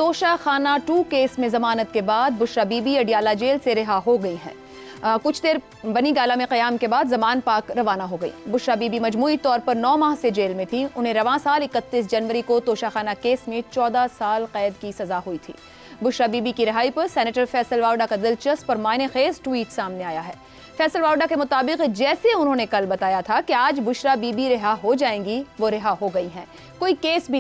توشہ خانہ 2 کیس میں ضمانت کے بعد بشرا بی بی اڈیالہ جیل سے رہا ہو گئی ہیں۔ کچھ دیر بنی گالہ میں قیام کے بعد زمان پاک روانہ ہو گئی۔ بشرا بی بی مجموعی طور پر 9 ماہ سے جیل میں تھی۔ انہیں رواں سال 31 جنوری کو توشہ خانہ کیس میں 14 سال قید کی سزا ہوئی تھی۔ بشرا بی بی کی رہائی پر سینیٹر فیصل واوڈا کا دلچسپ اور معنی خیز ٹویٹ سامنے آیا ہے۔ فیصل واوڈا کے مطابق جیسے انہوں نے کل بتایا تھا کہ آج بشرا بی بی رہا ہو جائیں گی، وہ رہا ہو گئی ہیں۔ کوئی کیس بھی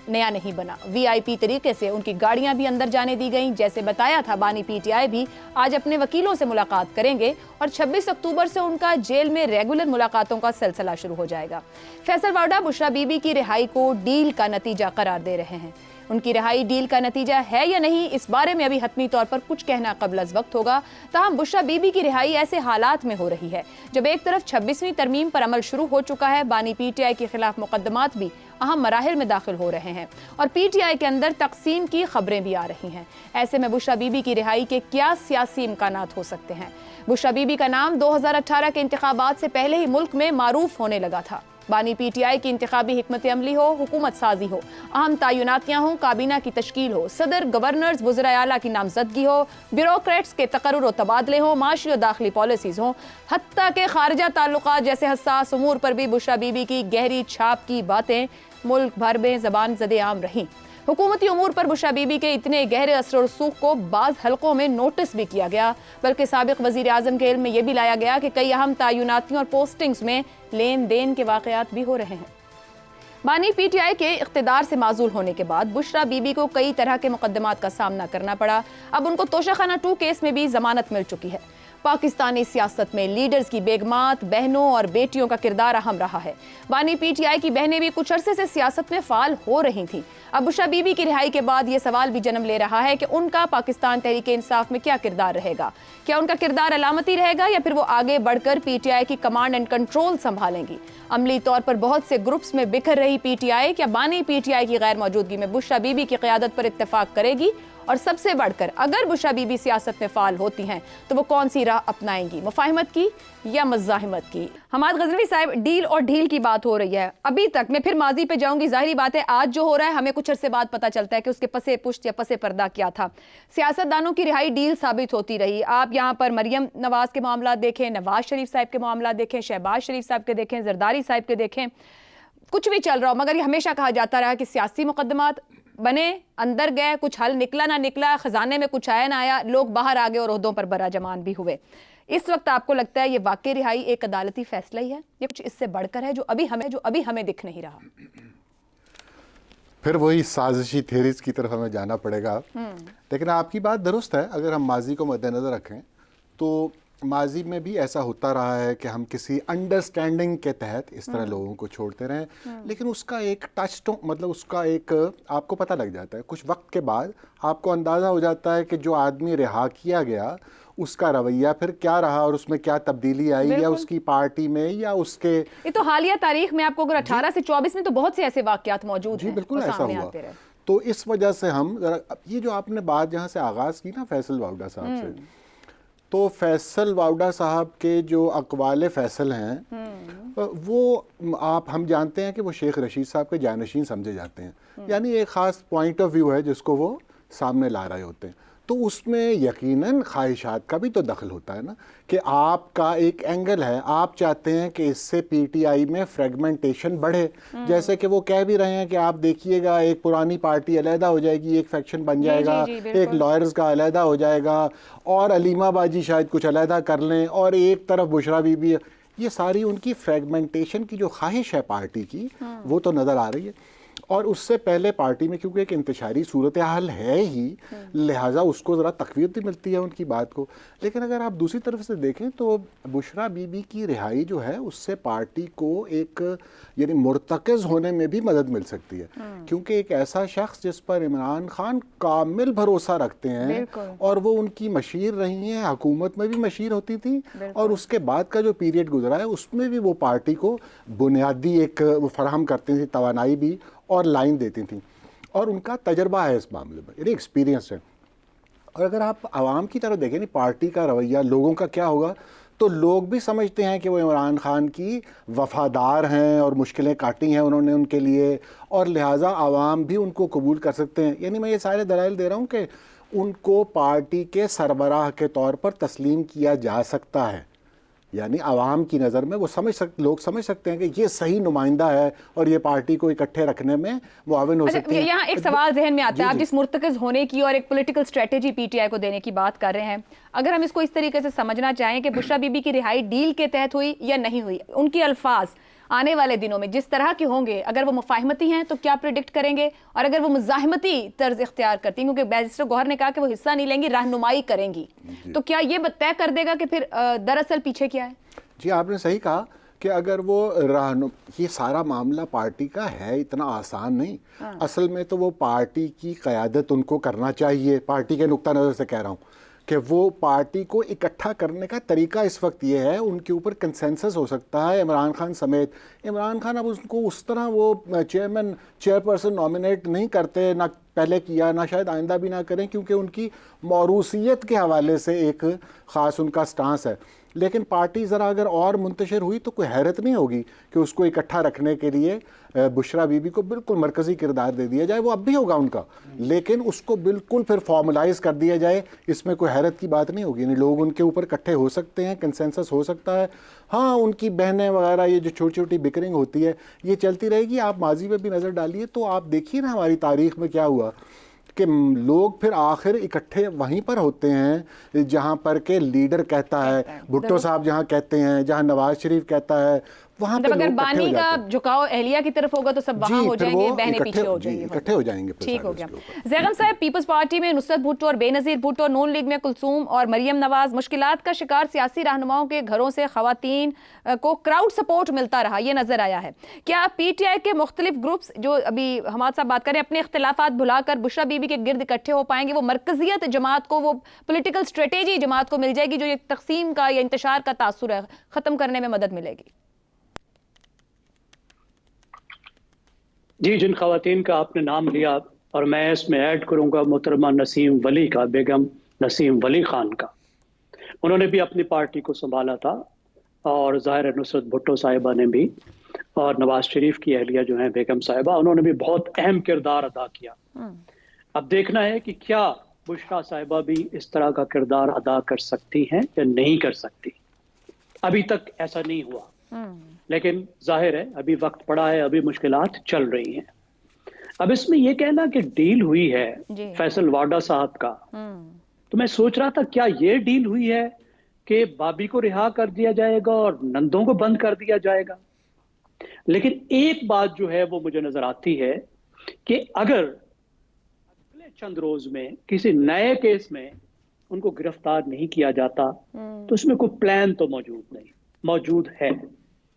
نیا نہیں بنا۔ وی آئی پی طریقے سے ان کی گاڑیاں بھی اندر جانے دی گئیں۔ جیسے بتایا تھا بانی پی ٹی آئی بھی آج اپنے وکیلوں سے ملاقات کریں گے اور 26 اکتوبر سے ان کا جیل میں ریگولر ملاقاتوں کا سلسلہ شروع ہو جائے گا۔ فیصل واوڈا بشرا بی بی کی رہائی کو ڈیل کا نتیجہ قرار دے رہے ہیں۔ ان کی رہائی ڈیل کا نتیجہ ہے یا نہیں، اس بارے میں ابھی حتمی طور پر کچھ کہنا قبل از وقت ہوگا۔ تاہم بشرا بی بی کی رہائی ایسے حالات میں ہو رہی ہے جب ایک طرف 26ویں ترمیم پر عمل شروع ہو چکا ہے، بانی پی ٹی آئی کے خلاف مقدمات بھی اہم مراحل میں داخل ہو رہے ہیں اور پی ٹی آئی کے اندر تقسیم کی خبریں بھی آ رہی ہیں۔ ایسے میں بشرا بی بی کی رہائی کے کیا سیاسی امکانات ہو سکتے ہیں؟ بشرا بی بی کا نام 2018 کے انتخابات سے پہلے ہی ملک میں معروف ہونے لگا تھا۔ بانی پی ٹی آئی کی انتخابی حکمت عملی ہو، حکومت سازی ہو، اہم تعیناتیاں ہوں، کابینہ کی تشکیل ہو، صدر، گورنرز، وزراء اعلیٰ کی نامزدگی ہو، بیوروکریٹس کے تقرر و تبادلے ہوں، معاشی و داخلی پالیسیز ہوں، حتیٰ کہ خارجہ تعلقات جیسے حساس امور پر بھی بشرا بی بی کی گہری چھاپ کی باتیں ملک بھر میں زبان زدِ عام رہیں۔ حکومتی امور پر بشرا بی بی کے اتنے گہرے اثر و رسوخ کو بعض حلقوں میں نوٹس بھی کیا گیا، بلکہ سابق وزیر اعظم کے علم میں یہ بھی لایا گیا کہ کئی اہم تعیناتیوں اور پوسٹنگز میں لین دین کے واقعات بھی ہو رہے ہیں۔ بانی پی ٹی آئی کے اقتدار سے معزول ہونے کے بعد بشرا بی بی کو کئی طرح کے مقدمات کا سامنا کرنا پڑا۔ اب ان کو توشہ خانہ 2 کیس میں بھی ضمانت مل چکی ہے۔ پاکستانی سیاست میں لیڈرز کی بیگمات، بہنوں اور بیٹیوں کا کردار اہم رہا ہے۔ بانی پی ٹی آئی کی بہنیں بھی کچھ عرصے سے سیاست میں فعال ہو رہی تھیں۔ اب بشرا بی بی کی رہائی کے بعد یہ سوال بھی جنم لے رہا ہے کہ ان کا پاکستان تحریک انصاف میں کیا کردار رہے گا؟ کیا ان کا کردار علامتی رہے گا یا پھر وہ آگے بڑھ کر پی ٹی آئی کی کمانڈ اینڈ کنٹرول سنبھالیں گی؟ عملی طور پر بہت سے گروپس میں بکھر رہی پی ٹی آئی کیا بانی پی ٹی آئی کی غیر موجودگی میں بشرا بی بی کی قیادت پر اتفاق کرے گی؟ اور سب سے بڑھ کر اگر بشرا بی بی سیاست میں فعال ہوتی ہیں تو وہ کون سی راہ اپنائیں گی، مفاہمت کی یا مزاحمت کی؟ حماد غزنوی صاحب، ڈیل اور ڈھیل کی بات ہو رہی ہے۔ ابھی تک میں پھر ماضی پہ جاؤں گی، ظاہری بات ہے آج جو ہو رہا ہے ہمیں کچھ عرصے بعد پتہ چلتا ہے کہ اس کے پس پشت یا پس پردہ کیا تھا۔ سیاستدانوں کی رہائی ڈیل ثابت ہوتی رہی۔ آپ یہاں پر مریم نواز کے معاملات دیکھیں، نواز شریف صاحب کے معاملات دیکھیں، شہباز شریف صاحب کے دیکھیں، زرداری صاحب کے دیکھیں، کچھ بھی چل رہا ہو، مگر یہ ہمیشہ کہا جاتا رہا کہ سیاسی مقدمات بنے، اندر گئے، کچھ حل نکلا نہ نکلا، خزانے میں کچھ آیا نہ آیا، لوگ باہر آ گئے اور عہدوں پر براجمان بھی ہوئے۔ اس وقت آپ کو لگتا ہے یہ واقعی رہائی ایک عدالتی فیصلہ ہی ہے یا کچھ اس سے بڑھ کر ہے جو ابھی ہمیں دکھ نہیں رہا؟ پھر وہی سازشی تھیریز کی طرف ہمیں جانا پڑے گا۔ لیکن آپ کی بات درست ہے۔ اگر ہم ماضی کو مد نظر رکھیں تو ماضی میں بھی ایسا ہوتا رہا ہے کہ ہم کسی انڈرسٹینڈنگ کے تحت اس طرح لوگوں کو چھوڑتے رہیں، لیکن اس کا ایک مطلب اس کا ایک آپ کو پتہ لگ جاتا ہے، کچھ وقت کے بعد آپ کو اندازہ ہو جاتا ہے کہ جو آدمی رہا کیا گیا اس کا رویہ پھر کیا رہا اور اس میں کیا تبدیلی آئی، یا اس کی پارٹی میں یا اس کے، یہ تو حالیہ تاریخ میں آپ کو اگر 18 سے 24 میں تو بہت سے ایسے واقعات موجود ہیں۔ جی بالکل ایسا ہوا۔ تو اس وجہ سے ہم یہ جو آپ نے بات جہاں سے آغاز کی نا فیصل واوڈا صاحب سے، تو فیصل واوڈا صاحب کے جو اقوال فیصل ہیں وہ ہم جانتے ہیں کہ وہ شیخ رشید صاحب کے جانشین سمجھے جاتے ہیں، یعنی ایک خاص پوائنٹ آف ویو ہے جس کو وہ سامنے لا رہے ہوتے ہیں۔ تو اس میں یقیناً خواہشات کا بھی تو دخل ہوتا ہے نا، کہ آپ کا ایک اینگل ہے، آپ چاہتے ہیں کہ اس سے پی ٹی آئی میں فریگمنٹیشن بڑھے، جیسے کہ وہ کہہ بھی رہے ہیں کہ آپ دیکھیے گا ایک پرانی پارٹی علیحدہ ہو جائے گی، ایک فیکشن بن جائے گا، ایک لائرز کا علیحدہ ہو جائے گا، اور علیمہ باجی شاید کچھ علیحدہ کر لیں، اور ایک طرف بشرا بی بی۔ یہ ساری ان کی فریگمنٹیشن کی جو خواہش ہے پارٹی کی وہ تو نظر آ رہی ہے۔ اور اس سے پہلے پارٹی میں کیونکہ ایک انتشاری صورتحال ہے ہی، لہٰذا اس کو ذرا تقویت بھی ملتی ہے ان کی بات کو۔ لیکن اگر آپ دوسری طرف سے دیکھیں تو بشرا بی بی کی رہائی جو ہے اس سے پارٹی کو ایک یعنی مرتکز ہونے میں بھی مدد مل سکتی ہے، کیونکہ ایک ایسا شخص جس پر عمران خان کامل بھروسہ رکھتے ہیں اور وہ ان کی مشیر رہی ہیں، حکومت میں بھی مشیر ہوتی تھی، اور اس کے بعد کا جو پیریڈ گزرا ہے اس میں بھی وہ پارٹی کو بنیادی ایک فراہم کرتی تھی، توانائی بھی اور لائن دیتی تھیں، اور ان کا تجربہ ہے اس معاملے میں، یعنی ایکسپیرینس ہے۔ اور اگر آپ عوام کی طرف دیکھیں پارٹی کا رویہ، لوگوں کا کیا ہوگا، تو لوگ بھی سمجھتے ہیں کہ وہ عمران خان کی وفادار ہیں اور مشکلیں کاٹی ہیں انہوں نے ان کے لیے، اور لہٰذا عوام بھی ان کو قبول کر سکتے ہیں. یعنی میں یہ سارے دلائل دے رہا ہوں کہ ان کو پارٹی کے سربراہ کے طور پر تسلیم کیا جا سکتا ہے. یعنی عوام کی نظر میں وہ لوگ سمجھ سکتے ہیں کہ یہ صحیح نمائندہ ہے اور یہ پارٹی کو اکٹھے رکھنے میں معاون ہو سکتی ہے. یہاں ایک سوال ذہن میں آتا ہے، آپ جس مرتکز ہونے کی اور ایک political strategy P T I کو دینے کی بات کر رہے ہیں، اگر ہم اس کو اس طریقے سے سمجھنا چاہیں کہ بشرا بی بی کی رہائی ڈیل کے تحت ہوئی یا نہیں ہوئی، ان کے الفاظ آنے والے دنوں میں جس طرح کے ہوں گے، اگر وہ مفاہمتی ہیں تو کیا پریڈکٹ کریں گے، اور اگر وہ مزاحمتی طرز اختیار کرتی ہیں، کیونکہ بیرسٹر گوہر نے کہا کہ وہ حصہ نہیں لیں گی، رہنمائی کریں گی، تو کیا یہ طے کر دے گا کہ پھر دراصل پیچھے کیا ہے؟ جی آپ نے صحیح کہا کہ اگر وہ یہ سارا معاملہ پارٹی کا ہے، اتنا آسان نہیں. اصل میں تو وہ پارٹی کی قیادت ان کو کرنا چاہیے. پارٹی کے نقطہ نظر سے کہہ رہا ہوں کہ وہ پارٹی کو اکٹھا کرنے کا طریقہ اس وقت یہ ہے، ان کے اوپر کنسنسس ہو سکتا ہے عمران خان سمیت. عمران خان اب اس کو اس طرح وہ چیئر پرسن نامنیٹ نہیں کرتے، نہ پہلے کیا، نہ شاید آئندہ بھی نہ کریں، کیونکہ ان کی موروثیت کے حوالے سے ایک خاص ان کا سٹانس ہے. لیکن پارٹی ذرا اگر اور منتشر ہوئی تو کوئی حیرت نہیں ہوگی کہ اس کو اکٹھا رکھنے کے لیے بشرا بی بی کو بالکل مرکزی کردار دے دیا جائے. وہ اب بھی ہوگا ان کا، لیکن اس کو بالکل پھر فارملائز کر دیا جائے. اس میں کوئی حیرت کی بات نہیں ہوگی. یعنی لوگ ان کے اوپر اکٹھے ہو سکتے ہیں، کنسنسس ہو سکتا ہے. ہاں ان کی بہنیں وغیرہ یہ جو چھوٹی چھوٹی بکرنگ ہوتی ہے یہ چلتی رہے گی. آپ ماضی میں بھی نظر ڈالیے تو آپ دیکھیے نا ہماری تاریخ میں کیا ہوا کہ لوگ پھر آخر اکٹھے وہیں پر ہوتے ہیں جہاں پر کہ لیڈر کہتا ہے. بھٹو صاحب جہاں کہتے ہیں، جہاں نواز شریف کہتا ہے، وہاں پہ اگر بانی کا جھکاؤ اہلیہ کی طرف ہوگا تو سب وہاں ہو جائیں گے، بہنیں پیچھے ہو جائیں گی، اکٹھے ہو جائیں گے. ٹھیک ہو گیا. زیغم صاحب، پیپلز پارٹی میں نصرت بھٹو اور بے نظیر بھٹو، نون لیگ میں کلثوم اور مریم نواز، مشکلات کا شکار سیاسی رہنماؤں کے گھروں سے خواتین کو کراؤڈ سپورٹ ملتا رہا، یہ نظر آیا ہے. کیا پی ٹی آئی کے مختلف گروپس جو ابھی حماد صاحب بات کریں اپنے اختلافات بھلا کر بشرا بی بی کے گرد اکٹھے ہو پائیں گے؟ وہ مرکزیت جماعت کو، وہ پولیٹیکل اسٹریٹجی جماعت کو مل جائے گی جو یہ تقسیم کا یا انتشار کا تاثر ہے ختم کرنے میں مدد ملے گی؟ جی، جن خواتین کا آپ نے نام لیا اور میں اس میں ایڈ کروں گا محترمہ نسیم ولی کا، بیگم نسیم ولی خان کا. انہوں نے بھی اپنی پارٹی کو سنبھالا تھا، اور ظاہر نصرت بھٹو صاحبہ نے بھی، اور نواز شریف کی اہلیہ جو ہیں بیگم صاحبہ، انہوں نے بھی بہت اہم کردار ادا کیا. اب دیکھنا ہے کہ کیا بشرا صاحبہ بھی اس طرح کا کردار ادا کر سکتی ہیں یا نہیں کر سکتی. ابھی تک ایسا نہیں ہوا، لیکن ظاہر ہے ابھی وقت پڑا ہے، ابھی مشکلات چل رہی ہیں. اب اس میں یہ کہنا کہ ڈیل ہوئی ہے فیصل واڈا صاحب کا، تو میں سوچ رہا تھا کیا یہ ڈیل ہوئی ہے کہ بابی کو رہا کر دیا جائے گا اور نندوں کو بند کر دیا جائے گا. لیکن ایک بات جو ہے وہ مجھے نظر آتی ہے کہ اگر اگلے چند روز میں کسی نئے کیس میں ان کو گرفتار نہیں کیا جاتا تو اس میں کوئی پلان تو موجود ہے.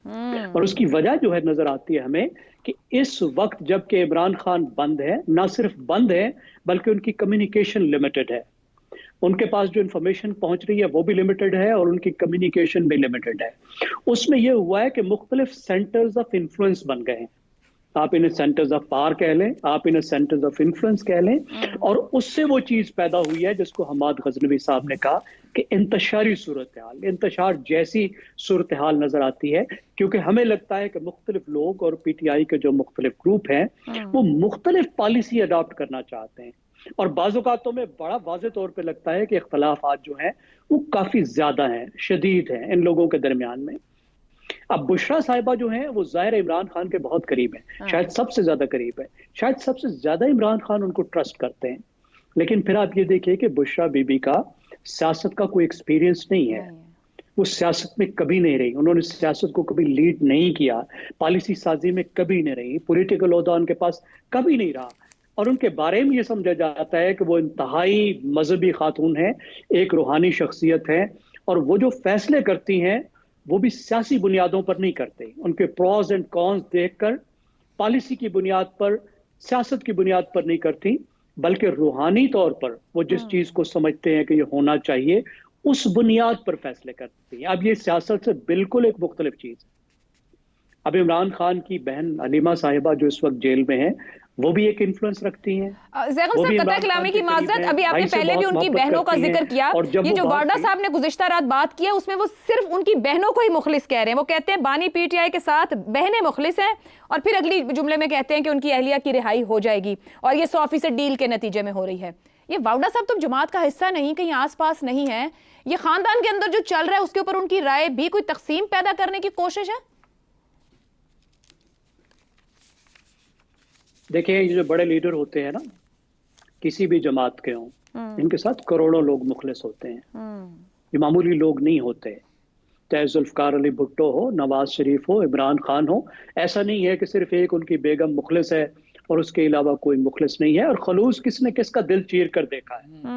اور اس کی وجہ جو ہے نظر آتی ہے ہمیں کہ اس وقت جب کہ عمران خان بند ہے، نہ صرف بند ہے بلکہ ان کی کمیونیکیشن لمیٹڈ ہے. ان کے پاس جو انفارمیشن پہنچ رہی ہے وہ بھی لمیٹڈ ہے اور ان کی کمیونیکیشن بھی لمیٹڈ ہے. اس میں یہ ہوا ہے کہ مختلف سینٹرز آف انفلوئنس بن گئے ہیں. آپ انہیں سینٹرز آف پاور کہہ لیں، آپ انہیں سینٹرز آف انفلوئنس کہہ لیں، اور اس سے وہ چیز پیدا ہوئی ہے جس کو حماد غزنوی صاحب نے کہا کہ انتشاری صورتحال، انتشار جیسی صورتحال نظر آتی ہے. کیونکہ ہمیں لگتا ہے کہ مختلف لوگ اور پی ٹی آئی کے جو مختلف گروپ ہیں وہ مختلف پالیسی اڈاپٹ کرنا چاہتے ہیں، اور بعض اوقاتوں میں بڑا واضح طور پہ لگتا ہے کہ اختلافات جو ہیں وہ کافی زیادہ ہیں، شدید ہیں ان لوگوں کے درمیان میں. اب بشرا صاحبہ جو ہیں وہ ظاہر عمران خان کے بہت قریب ہیں، شاید سب سے زیادہ قریب ہے، شاید سب سے زیادہ عمران خان ان کو ٹرسٹ کرتے ہیں. لیکن پھر آپ یہ دیکھیں کہ بشرا بی بی کا سیاست کا کوئی ایکسپیرینس نہیں ہے، وہ سیاست میں کبھی نہیں رہی، انہوں نے سیاست کو کبھی لیڈ نہیں کیا، پالیسی سازی میں کبھی نہیں رہی، پولیٹیکل عہدہ ان کے پاس کبھی نہیں رہا. اور ان کے بارے میں یہ سمجھا جاتا ہے کہ وہ انتہائی مذہبی خاتون ہیں، ایک روحانی شخصیت ہے، اور وہ جو فیصلے کرتی ہیں وہ بھی سیاسی بنیادوں پر نہیں کرتے. ان کے پروز اینڈ کونز دیکھ کر پالیسی کی بنیاد پر، سیاست کی بنیاد پر نہیں کرتی، بلکہ روحانی طور پر وہ جس چیز کو سمجھتے ہیں کہ یہ ہونا چاہیے اس بنیاد پر فیصلے کرتی ہیں. اب یہ سیاست سے بالکل ایک مختلف چیز ہے. اب عمران خان کی بہن علیمہ صاحبہ جو اس وقت جیل میں ہیں، وہ بھی ایک انفلوئنس رکھتی ہیں. زیغم صاحب قطع کلامی کی معذرت, ابھی آپ نے پہلے بھی ان کی بہنوں کا ذکر کیا, یہ جو وارڈا صاحب نے گزشتہ رات بات کی ہے اس میں وہ صرف ان کی بہنوں کو ہی مخلص کہہ رہے ہیں. وہ کہتے ہیں بانی پی ٹی آئی کے ساتھ بہنیں مخلص ہیں, اور پھر اگلی جملے میں کہتے ہیں کہ ان کی اہلیہ کی رہائی ہو جائے گی اور یہ 100% ڈیل کے نتیجے میں ہو رہی ہے. یہ وارڈا صاحب تم جماعت کا حصہ نہیں, کہیں آس پاس نہیں ہے, یہ خاندان کے اندر جو چل رہا ہے اس کے اوپر ان کی رائے بھی کوئی تقسیم پیدا کرنے کی کوشش ہے؟ دیکھیں یہ جو بڑے لیڈر ہوتے ہیں نا, کسی بھی جماعت کے ہوں, ان کے ساتھ کروڑوں لوگ مخلص ہوتے ہیں. یہ معمولی لوگ نہیں ہوتے. چاہے ذوالفقار علی بھٹو ہو, نواز شریف ہو, عمران خان ہو, ایسا نہیں ہے کہ صرف ایک ان کی بیگم مخلص ہے اور اس کے علاوہ کوئی مخلص نہیں ہے. اور خلوص کس نے کس کا دل چیر کر دیکھا ہے.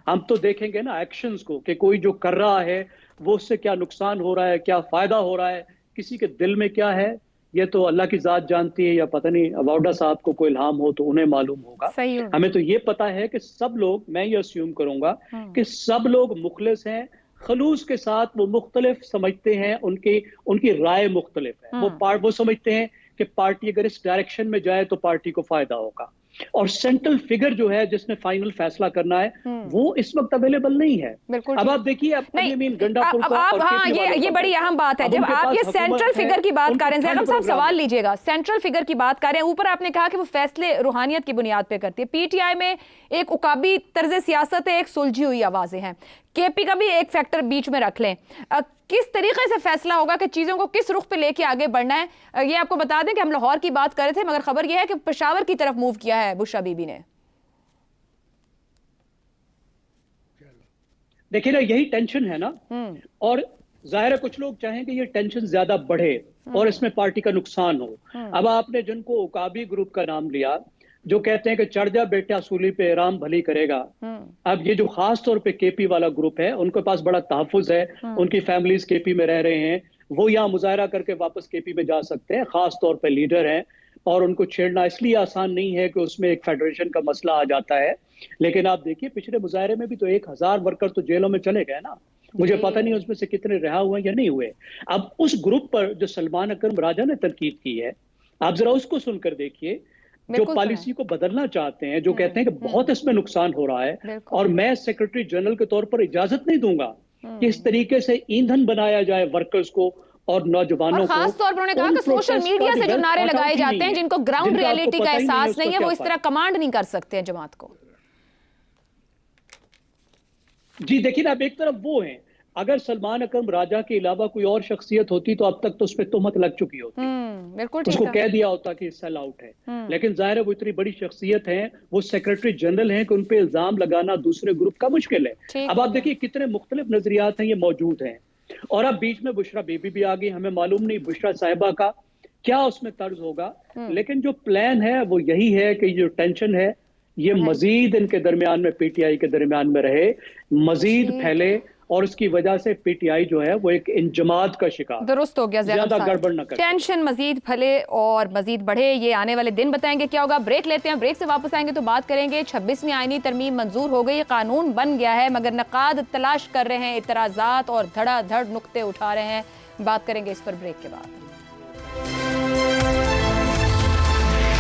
ہم تو دیکھیں گے نا ایکشنز کو, کہ کوئی جو کر رہا ہے وہ اس سے کیا نقصان ہو رہا ہے, کیا فائدہ ہو رہا ہے, کسی کے دل میں کیا ہے, یہ تو اللہ کی ذات جانتی ہے, یا پتہ نہیں وارڈا صاحب کو کوئی الہام ہو تو انہیں معلوم ہوگا. ہمیں تو یہ پتا ہے کہ سب لوگ, میں یہ اسیوم کروں گا کہ سب لوگ مخلص ہیں. خلوص کے ساتھ وہ مختلف سمجھتے ہیں, ان کی رائے مختلف ہے. وہ سمجھتے ہیں کہ پارٹی اگر اس ڈائریکشن میں جائے تو پارٹی کو فائدہ ہوگا, اور سینٹرل فگر جو ہے جس نے فائنل فیصلہ کرنا ہے وہ اس وقت اویلیبل نہیں ہے. اب آپ دیکھیے, یہ بڑی اہم بات ہے. جب آپ یہ سینٹرل فگر کی بات کر رہے ہیں, زیغم صاحب سوال لیجئے گا, سینٹرل فگر کی بات کر رہے ہیں, اوپر آپ نے کہا کہ وہ فیصلے روحانیت کی بنیاد پہ کرتی ہے. پی ٹی آئی میں ایک عقابی طرز سیاست ہے, ایک سلجھی ہوئی آوازیں ہیں. کے پی کا بھی ایک فیکٹر بیچ میں رکھ لیں. کس طریقے سے فیصلہ ہوگا کہ چیزوں کو کس رخ پہ لے کے آگے بڑھنا ہے؟ یہ آپ کو بتا دیں کہ ہم لاہور کی بات کر رہے تھے, مگر خبر یہ ہے کہ پشاور کی طرف موو کیا ہے بشرا بی بی نے. دیکھیں نا, یہی ٹینشن ہے نا, اور ظاہر ہے کچھ لوگ چاہیں کہ یہ ٹینشن زیادہ بڑھے اور اس میں پارٹی کا نقصان ہو. اب آپ نے جن کو عقابی گروپ کا نام لیا, جو کہتے ہیں کہ چڑھ جا بیٹا سولی پہ رام بھلی کرے گا, اب یہ جو خاص طور پہ کے پی والا گروپ ہے, ان کے پاس بڑا تحفظ ہے, ان کی فیملیز کے پی میں رہ رہے ہیں, وہ یہاں مظاہرہ کر کے واپس کے پی میں جا سکتے ہیں, خاص طور پہ لیڈر ہیں, اور ان کو چھیڑنا اس لیے آسان نہیں ہے کہ اس میں ایک فیڈریشن کا مسئلہ آ جاتا ہے. لیکن آپ دیکھیے پچھلے مظاہرے میں بھی تو 1000 ورکر تو جیلوں میں چلے گئے نا, مجھے پتہ نہیں اس میں سے کتنے رہا ہوئے یا نہیں ہوئے. اب اس گروپ پر جو سلمان اکرم راجہ نے تنقید کی ہے, آپ ذرا اس کو سن کر دیکھیے, جو پالیسی کو بدلنا چاہتے ہیں, جو کہتے ہیں کہ بہت اس میں نقصان ہو رہا ہے, اور میں سیکرٹری جنرل کے طور پر اجازت نہیں دوں گا کہ اس طریقے سے ایندھن بنایا جائے ورکرز کو اور نوجوانوں کو. خاص طور پر انہوں نے کہا کہ سوشل میڈیا سے جو نعرے لگائے جاتے ہیں, جن کو گراؤنڈ ریئلٹی کا احساس نہیں ہے, وہ اس طرح کمانڈ نہیں کر سکتے ہیں جماعت کو. جی دیکھیں اب ایک طرف وہ ہیں, اگر سلمان اکرم راجہ کے علاوہ کوئی اور شخصیت ہوتی تو اب تک تو اس پہ تہمت لگ چکی ہوتی, اس کو کہہ دیا ہوتا کہ سیل آؤٹ ہے. لیکن ظاہر ہے وہ اتنی بڑی شخصیت ہیں, وہ سیکرٹری جنرل ہیں, کہ ان پہ الزام لگانا دوسرے گروپ کا مشکل ہے. اب آپ دیکھیے کتنے مختلف نظریات ہیں, یہ موجود ہیں, اور اب بیچ میں بشرا بی بی بھی آ گئی. ہمیں معلوم نہیں بشرا صاحبہ کا کیا اس میں طرز ہوگا, لیکن جو پلان ہے وہ یہی ہے کہ جو ٹینشن ہے یہ مزید ان کے درمیان میں, پی ٹی آئی کے درمیان میں رہے, مزید پھیلے, اور اس کی وجہ سے پی ٹی آئی جو ہے وہ ایک انجماد کا شکار. درست ہو گیا, زیادہ گڑبڑ نہ کرے, ٹینشن مزید پھلے اور مزید بڑھے. یہ آنے والے دن بتائیں گے کیا ہوگا. بریک لیتے ہیں, بریک سے واپس آئیں گے تو بات کریں گے. 26ویں آئینی ترمیم منظور ہو گئی, قانون بن گیا ہے, مگر نقاد تلاش کر رہے ہیں, اعتراضات اور دھڑا دھڑ نقطے اٹھا رہے ہیں. بات کریں گے اس پر بریک کے بعد.